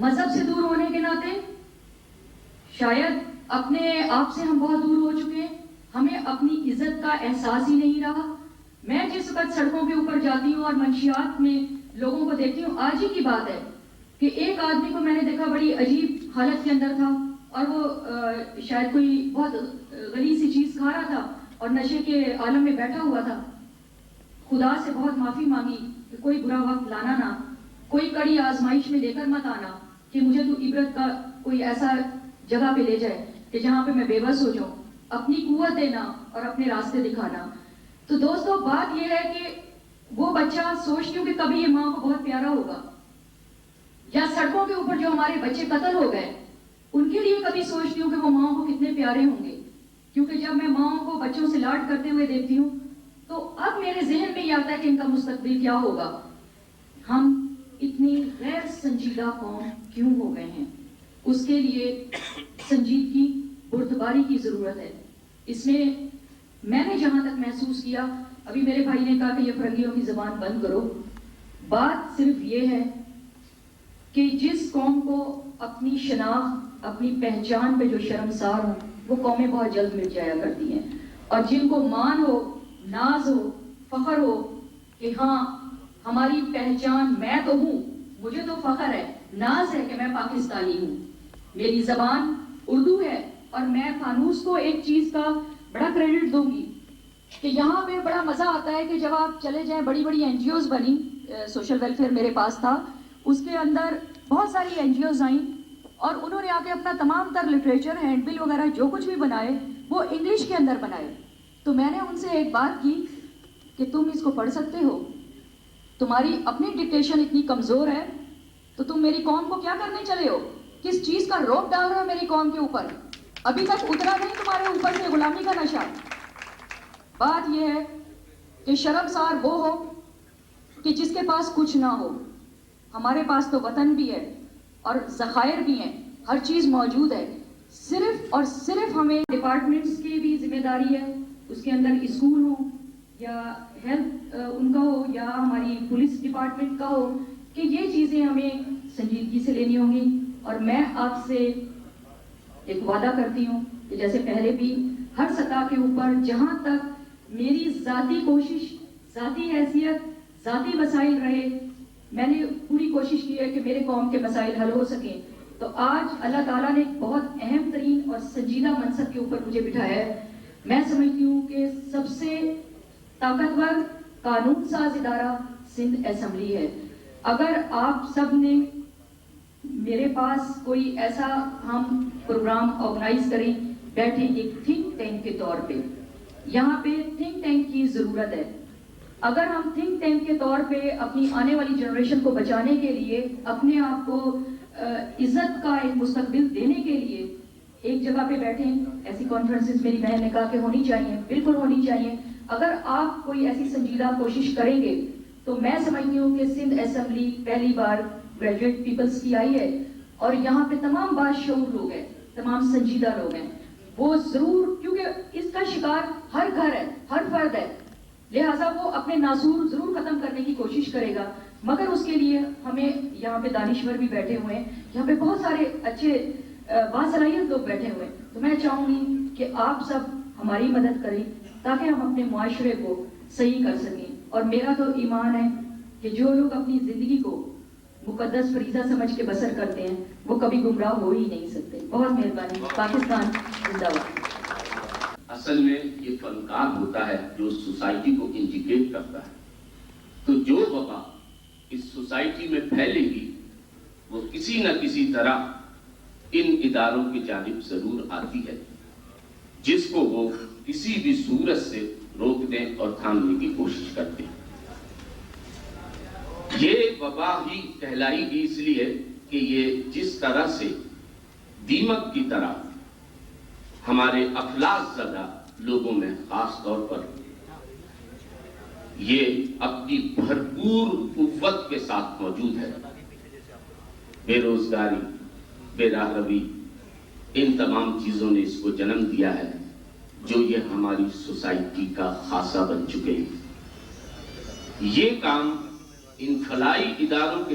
مذہب سے دور ہونے کے ناطے شاید اپنے آپ سے ہم بہت دور ہو چکے ہیں، ہمیں اپنی عزت کا احساس ہی نہیں رہا۔ میں جس وقت سڑکوں کے اوپر جاتی ہوں اور منشیات میں لوگوں کو دیکھتی ہوں، آج ہی کی بات ہے کہ ایک آدمی کو میں نے دیکھا بڑی عجیب حالت کے اندر تھا، اور وہ شاید کوئی بہت غلیظ سی چیز کھا رہا تھا اور نشے کے عالم میں بیٹھا ہوا تھا۔ خدا سے بہت معافی مانگی کہ کوئی برا وقت لانا نہ، کوئی کڑی آزمائش میں لے کر مت آنا کہ مجھے تو عبرت کا کوئی ایسا جگہ پہ لے جائے کہ جہاں پہ میں بے بس ہو جاؤں، اپنی قوت دینا اور اپنے راستے دکھانا۔ تو دوستو بات یہ ہے کہ وہ بچہ سوچتی ہوں کہ کبھی یہ ماں کو بہت پیارا ہوگا، یا سڑکوں کے اوپر جو ہمارے بچے قتل ہو گئے ان کے لیے کبھی سوچتی ہوں کہ وہ ماں کو کتنے پیارے ہوں گے، کیونکہ جب میں ماں کو بچوں سے لاڈ کرتے ہوئے دیکھتی ہوں تو اب میرے ذہن میں یہ آتا ہے کہ ان کا مستقبل کیا ہوگا۔ ہم اتنی غیر سنجیدہ قوم کیوں ہو گئے ہیں؟ اس کے لیے سنجیدگی، بردباری کی ضرورت ہے۔ اس میں نے جہاں تک محسوس کیا، ابھی میرے بھائی نے کہا کہ یہ فرنگیوں کی زبان بند کرو، بات صرف یہ ہے کہ جس قوم کو اپنی شناخت، اپنی پہچان پہ جو شرمسار ہوں، وہ قومیں بہت جلد مٹ جایا کرتی ہیں، اور جن کو مان ہو، ناز ہو، فخر ہو کہ ہاں ہماری پہچان میں تو ہوں، مجھے تو فخر ہے، ناز ہے کہ میں پاکستانی ہوں، میری زبان اردو ہے، اور میں فانوس کو ایک چیز کا بڑا کریڈٹ دوں گی کہ یہاں پہ بڑا مزہ آتا ہے کہ جب آپ چلے جائیں، بڑی بڑی این جی اوز بنی، سوشل ویلفیئر میرے پاس تھا، اس کے اندر بہت ساری این جی اوز آئیں اور انہوں نے آ کے اپنا تمام تر لٹریچر، ہینڈ بل وغیرہ جو کچھ بھی بنائے وہ انگلش کے اندر بنائے۔ تو میں نے ان سے ایک بات کی کہ تم اس کو پڑھ سکتے ہو، تمہاری اپنی ڈکٹیشن اتنی کمزور ہے تو تم میری قوم کو کیا کرنے چلے ہو؟ کس چیز کا روپ ڈال رہے ہو میری قوم کے اوپر؟ ابھی تک اترا نہیں تمہارے اوپر سے غلامی کا نشہ۔ بات یہ ہے کہ شرمسار وہ ہو کہ جس کے پاس کچھ نہ ہو۔ ہمارے پاس تو وطن بھی ہے اور ذخائر بھی ہیں، ہر چیز موجود ہے، صرف اور صرف ہمیں ڈپارٹمنٹس کی بھی ذمہ داری ہے، اس کے اندر اسکول ہو یا ہیلتھ ان کا ہو یا ہماری پولیس ڈپارٹمنٹ کا ہو، کہ یہ چیزیں ہمیں سنجیدگی سے لینی ہوں گی۔ اور میں آپ سے ایک وعدہ کرتی ہوں کہ جیسے پہلے بھی ہر سطح کے اوپر جہاں تک میری ذاتی کوشش، ذاتی حیثیت، ذاتی مسائل رہے، میں نے پوری کوشش کی ہے کہ میرے قوم کے مسائل حل ہو سکیں۔ تو آج اللہ تعالیٰ نے ایک بہت اہم ترین اور سنجیدہ منصب کے اوپر مجھے بٹھایا ہے۔ میں سمجھتی ہوں کہ سب سے طاقتور قانون ساز ادارہ سندھ اسمبلی ہے۔ اگر آپ سب نے میرے پاس کوئی ایسا ہم پروگرام آرگنائز کریں، بیٹھیں ایک تھنک ٹینک کے طور پہ، یہاں پہ تھنک ٹینک کی ضرورت ہے۔ اگر ہم تھنک ٹینک کے طور پہ اپنی آنے والی جنریشن کو بچانے کے لیے، اپنے آپ کو عزت کا ایک مستقبل دینے کے لیے ایک جگہ پہ بیٹھیں، ایسی کانفرنسز میری بہن نے کہا کہ ہونی چاہیے، بالکل ہونی چاہیے۔ اگر آپ کوئی ایسی سنجیدہ کوشش کریں گے تو میں سمجھتی ہوں کہ سندھ اسمبلی پہلی بار گریجویٹ پیپلز کی آئی ہے، اور یہاں پہ تمام باشعور لوگ ہیں، تمام سنجیدہ لوگ ہیں، وہ ضرور، کیونکہ اس کا شکار ہر گھر ہے، ہر فرد ہے، لہٰذا وہ اپنے ناسور ضرور ختم کرنے کی کوشش کرے گا، مگر اس کے لیے ہمیں یہاں پہ دانشور بھی بیٹھے ہوئے ہیں، یہاں پہ بہت سارے اچھے باصلاحیت لوگ بیٹھے ہوئے ہیں۔ تو میں چاہوں گی کہ آپ سب ہماری مدد کریں تاکہ ہم اپنے معاشرے کو صحیح کر سکیں۔ اور میرا تو ایمان ہے کہ جو لوگ اپنی زندگی کو مقدس فریضہ سمجھ کے بسر کرتے ہیں وہ کبھی گمراہ ہو ہی نہیں سکتے۔ بہت مہربانی۔ پاکستان زندہ باد۔ اصل میں یہ فنکار ہوتا ہے جو سوسائٹی کو انٹیگریٹ کرتا ہے، تو جو وبا اس سوسائٹی میں پھیلے گی وہ کسی نہ کسی طرح ان اداروں کی جانب ضرور آتی ہے، جس کو وہ کسی بھی صورت سے روکنے اور تھامنے کی کوشش کرتے ہیں۔ یہ وبا ہی کہلائی گی اس لیے کہ یہ جس طرح سے دیمک کی طرح ہمارے افلاس زدہ لوگوں میں خاص طور پر یہ اپنی بھرپور قوت کے ساتھ موجود ہے۔ بے روزگاری، بے راہ روی، ان تمام چیزوں نے اس کو جنم دیا ہے جو یہ ہماری سوسائٹی کا خاصہ بن چکے ہیں۔ یہ کام ان فلاحی اداروں کے